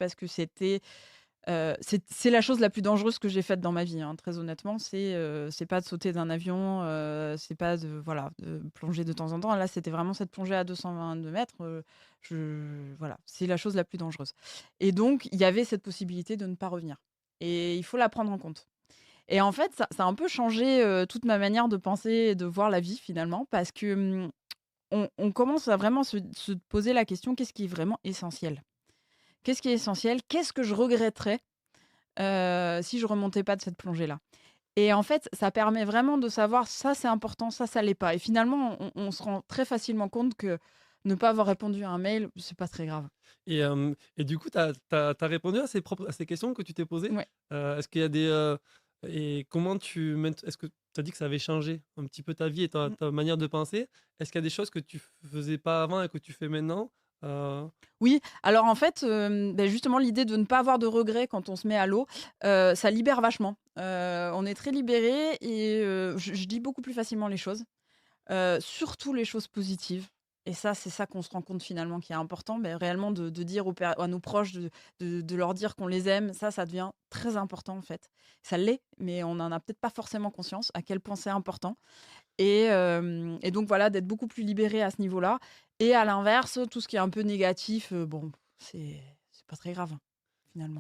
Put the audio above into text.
parce que c'est la chose la plus dangereuse que j'ai faite dans ma vie, hein, très honnêtement. C'est pas de sauter d'un avion, c'est pas de plonger de temps en temps. Là, c'était vraiment cette plongée à 222 mètres, voilà, c'est la chose la plus dangereuse et donc il y avait cette possibilité de ne pas revenir et il faut la prendre en compte et en fait, ça a un peu changé, toute ma manière de penser et de voir la vie finalement parce que, on commence à vraiment se poser la question: «Qu'est-ce qui est vraiment essentiel? Qu'est-ce qui est essentiel? Qu'est-ce que je regretterais, si je remontais pas de cette plongée-là?» Et en fait, ça permet vraiment de savoir ça c'est important, ça l'est pas et finalement on se rend très facilement compte que ne pas avoir répondu à un mail, c'est pas très grave. Et du coup, tu as répondu à ces questions que tu t'es posées? Ouais. Est-ce qu'il y a et comment est-ce que tu as dit que ça avait changé un petit peu ta vie et Mmh. ta manière de penser? Est-ce qu'il y a des choses que tu faisais pas avant et que tu fais maintenant? Heu, Oui, alors en fait, justement l'idée de ne pas avoir de regrets quand on se met à l'eau, ça libère vachement. On est très libéré et je dis beaucoup plus facilement les choses. Surtout les choses positives et ça, c'est ça qu'on se rend compte finalement qui est important, mais réellement de dire à nos proches, de leur dire qu'on les aime, ça devient très important en fait. Ça l'est, mais on en a peut-être pas forcément conscience à quel point c'est important et donc voilà, d'être beaucoup plus libéré à ce niveau-là et à l'inverse, tout ce qui est un peu négatif, bon, c'est pas très grave, finalement.